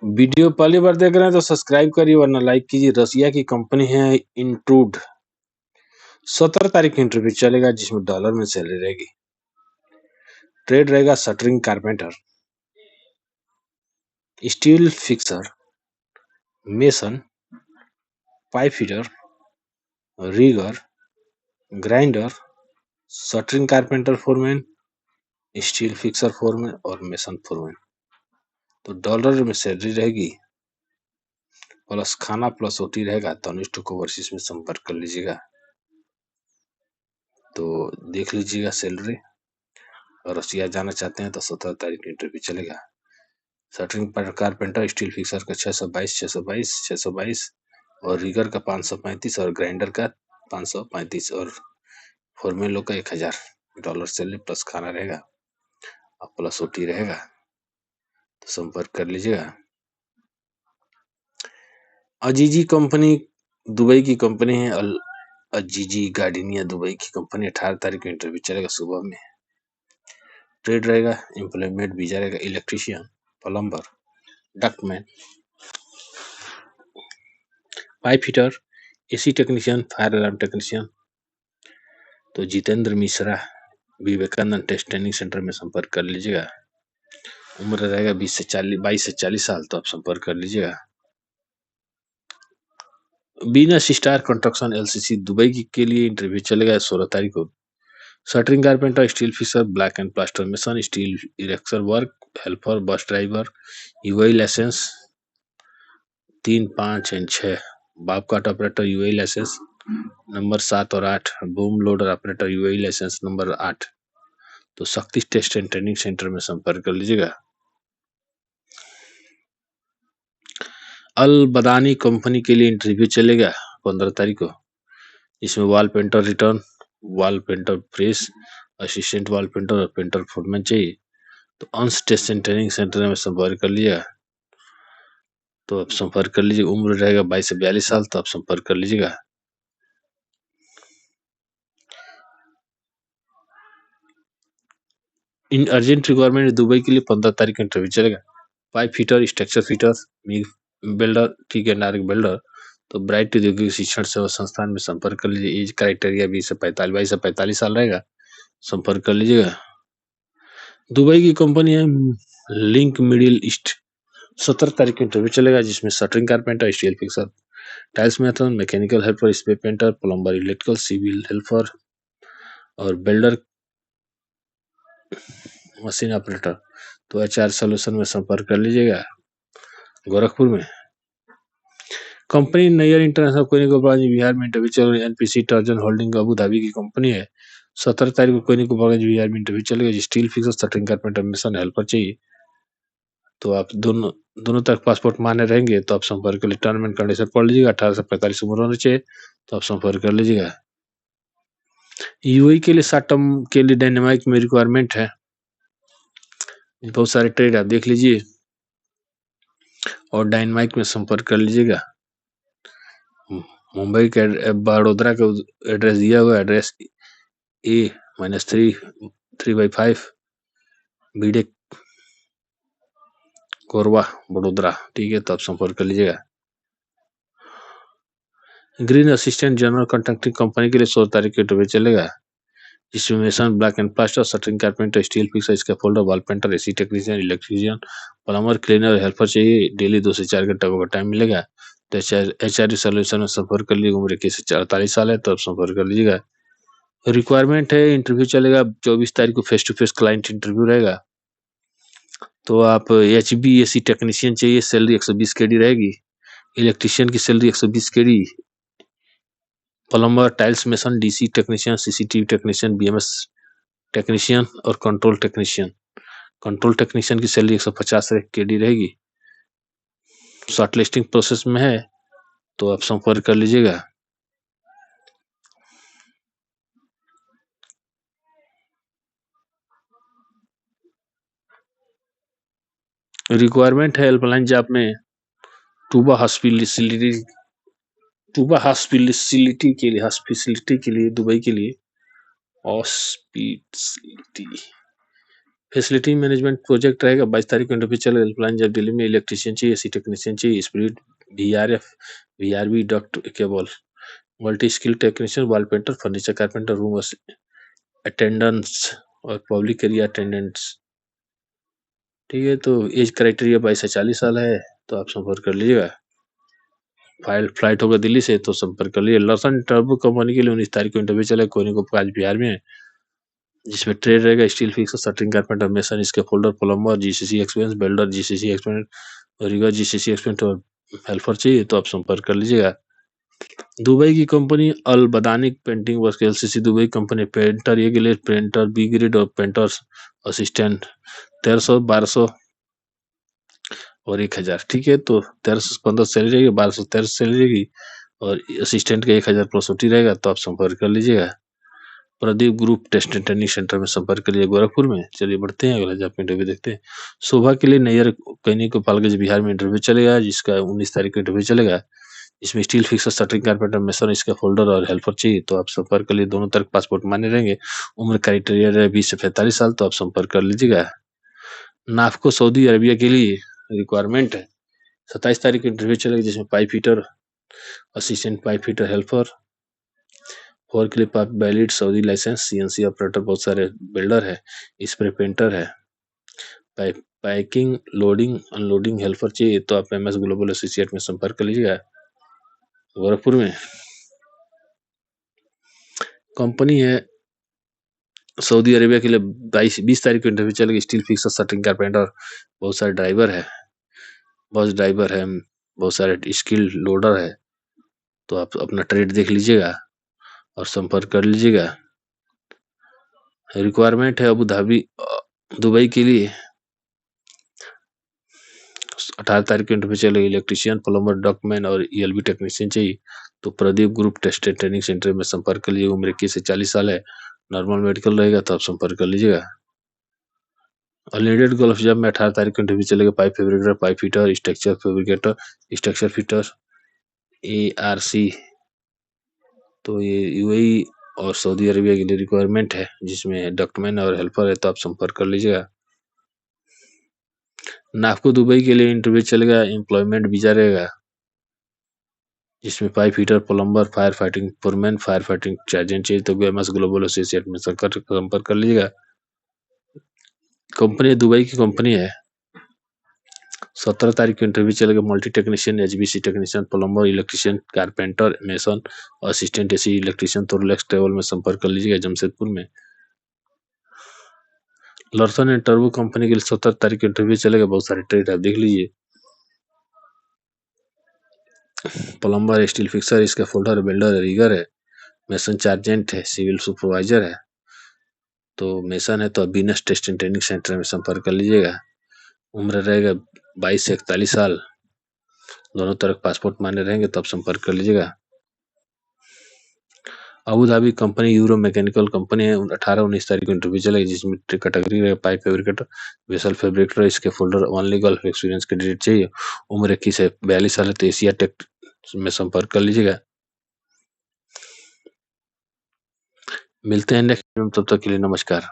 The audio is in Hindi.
वीडियो पहली बार देख रहे हैं तो सब्सक्राइब करिए वरना लाइक कीजिए। रसिया की कंपनी है इंट्रूड। 17 तारीख की इंटरव्यू चलेगा जिसमें डॉलर में सैलरी रहेगी। ट्रेड रहेगा shuttering carpenter, steel fixer, mason, pipe fitter, rigger, grinder, shuttering carpenter foreman, steel fixer foreman और मेसन फोरमैन। तो डॉलर में सैलरी रहेगी प्लस खाना प्लस ओटी रहेगा। तनिष्ठ को ओवरसीज में संपर्क कर लीजिएगा तो देख लीजिएगा सैलरी। और रसिया जाना चाहते हैं तो 17 तारीख को इंटरव्यू चलेगा। शटरिंग कारपेंटर स्टील फिक्सर का 622 और रिगर का 535 और ग्राइंडर का 535 और फोरमैन लोग का 1000 डॉलर सैलरी प्लस खाना रहेगा और प्लस ओटी रहेगा। तो संपर्क कर लीजिएगा। अजीजी कंपनी दुबई की कंपनी है। अजीजी गार्डिनिया दुबई की कंपनी। 18 तारीख को इंटरव्यू चलेगा सुबह में। ट्रेड रहेगा, एम्प्लॉयमेंट वीजा रहेगा, electrician, plumber, ductman, pipe fitter, AC technician, fire alarm technician. तो Jitendra Mishra Vivekanand test training centre में संपर्क कर लीजिएगा। उम्र रहेगा 22 से 40 साल। तो आप संपर्क कर लीजिएगा। बीनस स्टार कंस्ट्रक्शन एलसीसी दुबई के लिए इंटरव्यू चलेगा 16 तारीख को। Shuttering carpenter, steel fixer, black and plaster mason, steel erector work, helper, bus driver, UAE license 3, 5 and 6, bobcat operator UAE license number 7 और 8, boom loader operator UAE license number 8। तो शक्ति टेस्ट एंड ट्रेनिंग सेंटर में संपर्क कर लीजिएगा। अल बदानी कंपनी के लिए इंटरव्यू चलेगा 15 तारीख को। इसमें wall painter return, wall painter press, assistant wall painter और पेंटर फोरमैन चाहिए। तो अंश टेस्ट एंड ट्रेनिंग सेंटर में संपर्क कर लिया। तो आप संपर्क कर लीजिए। उम्र रहेगा 22 से 42 साल। तो आप संपर्क कर लीजिएगा। इन अर्जेंट रिक्वायरमेंट दुबई के लिए 15 तारीख का इंटरव्यू चलेगा। Pipe fitter, structure fitter, builder, ठीक है, नारिक बिल्डर। तो ब्राइट औद्योगिक शिक्षण सेवा संस्थान में संपर्क कर लीजिए। एज क्राइटेरिया 22 से 45 साल रहेगा। संपर्क कर लीजिएगा। दुबई की कंपनी है लिंक मिडिल ईस्ट। 17 तारीख को इंटरव्यू चलेगा जिसमें shuttering carpenter, steel fixer, tiles mason, mechanical helper, spray painter, plumber, electrical, civil helper और बिल्डर मशीन ऑपरेटर। तो एचआर सोल्यूशन में संपर्क कर लीजिएगा गोरखपुर में। कंपनी नैयर इंटरनेशनल कोयनिको ब्रांच बिहार में इंटरव्यू चल रही है। एनपीसी टर्जन होल्डिंग अबू धाबी की कंपनी है। 17 तारीख को कोयनिको ब्रांच बिहार में इंटरव्यू चलेगा। Steel fixer, shuttering carpenter, mission helper चाहिए। तो आप दोनों तक पासपोर्ट मान्य रहेंगे तो आप संपर्क कर लीजिए। टर्म एंड कंडीशन पढ़ लीजिएगा। 18 से 45 उम्र होनी चाहिए। तो आप संपर्क कर लीजिएगा। यूएई के लिए शॉर्ट टर्म के लिए डायनामाइक में रिक्वायरमेंट है। बहुत सारे ट्रेड आप देख लीजिए और डायनामाइक में संपर्क कर लीजिएगा। मुंबई के बड़ोदरा का एड्रेस दिया हुआ, एड्रेस A-3/5 बीडे कोरबा बड़ोदरा, ठीक है। तो आप संपर्क कर लीजिएगा। Green assistant general contracting company के लिए 16 तारीख को इंटरव्यू चलेगा जिसमें mason, black and plaster, shuttering carpenter, steel fixer, scaffolder, wall painter, AC technician, electrician, plumber, cleaner, helper चाहिए। डेली 2 से 4 घंटे का टाइम मिलेगा। तो एचआर सोल्यूशन में संपर्क कर लीजिए। उम्र 21 से 48 साल है। तो आप संपर्क कर लीजिएगा। रिक्वायरमेंट है, इंटरव्यू चलेगा 24 तारीख को। Face to face client interview रहेगा। तो आप HVAC टेक्नीशियन चाहिए। सैलरी 120 केडी रहेगी। इलेक्ट्रीशियन की salary 120 KD. Plumber, tiles mason, DC technician, CCTV technician, BMS technician और कंट्रोल टेक्नीशियन। कंट्रोल टेक्नीशियन की सैलरी 150 केडी रहेगी। शॉर्ट लिस्टिंग प्रोसेस में है तो आप संपर्क कर लीजिएगा। रिक्वायरमेंट है हेल्पलाइन जॉब में टूबा हॉस्पिटलिटी के लिए दुबई के लिए हॉस्पिटलिटी फैसिलिटी मैनेजमेंट प्रोजेक्ट रहेगा 22 तारीख को इंटरव्यू चलेगा। हेल्पलाइन जब दिल्ली में इलेक्ट्रिशियन चाहिए, एसी टेक्नीशियन चाहिए, spirit, VRF, VRB, duct cable, multi skill technician, wall painter, furniture carpenter, room attendants और पब्लिक एरिया अटेंडेंट्स। ठीक है, तो एज क्राइटेरिया 22 से 40 साल है, तो आप संपर्क कर लीजिएगा। फ्लाइट होगा दिल्ली से, तो संपर्क कर लीजिए। लर्सन टर्बो कंपनी के लिए 19 तारीख को इंटरव्यू चलेगा, कोने को आज बिहार में, जिसमें ट्रेड रहेगा steel fixer, shuttering carpenter, mason, इसके फोल्डर, plumber, GCC experience, builder, GCC experience, rigger, GCC experience और हेल्पर चाहिए, तो आप संपर्क कर लीजिएगा। दुबई की कंपनी अल बदानिक painting work LCC Dubai company, painter A grade, painter B grade और पेंटर्स असिस्टेंट 1300, 1200 और 1000। ठीक है, तो 1300 से 1500 सैलरी रहेगी, 1200 से 1300 सैलरी रहेगी और असिस्टेंट का 1000 प्लस OT रहेगा, तो आप संपर्क कर लीजिएगा। Pradeep group test and training centre में संपर्क करिए गोरखपुर में। चलिए बढ़ते हैं, अगला जॉब इंटरव्यू देखते हैं। शोभा के लिए नैयर कैनी को पालगंज बिहार में इंटरव्यू चलेगा, जिसका 19 तारीख को इंटरव्यू चलेगा। इसमें steel fixer, shuttering carpenter, mason, इसका फोल्डर और हेल्पर चाहिए, तो आप संपर्क कर लिए। दोनों तरफ पासपोर्ट मान्य रहेंगे। उम्र क्राइटेरिया रहे 20 से 45 साल, तो आप संपर्क कर लीजिएगा। नाफको सऊदी अरबिया के लिए रिक्वायरमेंट है, 27 तारीख को इंटरव्यू चलेगा, जिसमें pipe fitter, assistant pipe fitter, helper, forklift आप valid Saudi license, CNC operator, बहुत सारे बिल्डर है, स्प्रे पेंटर है, पैकिंग, लोडिंग, अनलोडिंग हेल्पर चाहिए, तो आप MS ग्लोबल एसोसिएट में संपर्क कर लीजिएगा गोरखपुर में। कंपनी है सऊदी अरेबिया के लिए 20 तारीख को इंटरव्यू चलेगी। स्टील फिक्सर, शटरिंग कारपेंटर, बहुत सारे ड्राइवर है, बस ड्राइवर है, बहुत सारे स्किल लोडर है, तो आप अपना ट्रेड देख लीजिएगा और संपर्क कर लीजिएगा। रिक्वायरमेंट है अबू धाबी दुबई के लिए 18 तारीख को इंटरव्यू चलेगी। इलेक्ट्रिशियन, प्लम्बर, डॉकमैन और ELB टेक्नीशियन चाहिए, तो Pradeep group test and training centre में संपर्क कर लीजिए। उम्र 21 से 40 साल है, नॉर्मल मेडिकल रहेगा, तो आप संपर्क कर लीजिएगा। अनलिमिटेड गोल्फ जॉब में 18 तारीख को इंटरव्यू चलेगा। Pipe fabricator, pipe fitter, structure fabricator, structure fitter, ARC, तो ये UAE और सऊदी अरेबिया के लिए रिक्वायरमेंट है, जिसमें डॉक्टमैन और हेल्पर है, तो आप संपर्क कर लीजिएगा। नाफको दुबई के लिए इंटरव्यू चलेगा, एम्प्लॉयमेंट वीजा रहेगा, जिसमें pipe fitter, plumber, fire fighting foreman, fire fighting चार्जेंट चाहिए, तो MS ग्लोबल एसोसिएट में संपर्क कर लीजिएगा। कंपनी दुबई की कंपनी है, 17 तारीख को इंटरव्यू चलेगा। Multi technician, HBC technician, plumber, electrician, carpenter, mason, assistant AC electrician, तो रिलैक्स ट्रेवल में संपर्क कर लीजिएगा जमशेदपुर में। लर्सन एंड टर्बो कंपनी के लिए 17 तारीख को इंटरव्यू चलेगा, बहुत सारे ट्रेड आप देख लीजिए। प्लम्बर, स्टील फिक्सर, इसका फोल्डर, बिल्डर है, रिगर है, मेसन चार्जेंट है, सिविल सुपरवाइजर है, तो मेसन है तो बीनस टेस्ट एंड ट्रेनिंग सेंटर में संपर्क कर लीजिएगा। उम्र रहेगा 22 से 41 साल, दोनों तरफ पासपोर्ट मान्य रहेंगे, तो आप संपर्क कर लीजिएगा। Abu Dhabi company euro mechanical company है, 18-19 तारीख को इंटरव्यू चलेगी, जिसमें कैटेगरी है पाइप फैब्रिकेटर, वेसल फैब्रिकेटर, इसके folder, only gulf experience candidate चाहिए, उम्र 21 से 42 साल है, तो एशिया टेक में संपर्क कर लीजिएगा। मिलते हैं नेक्स्ट, तब तक के लिए नमस्कार।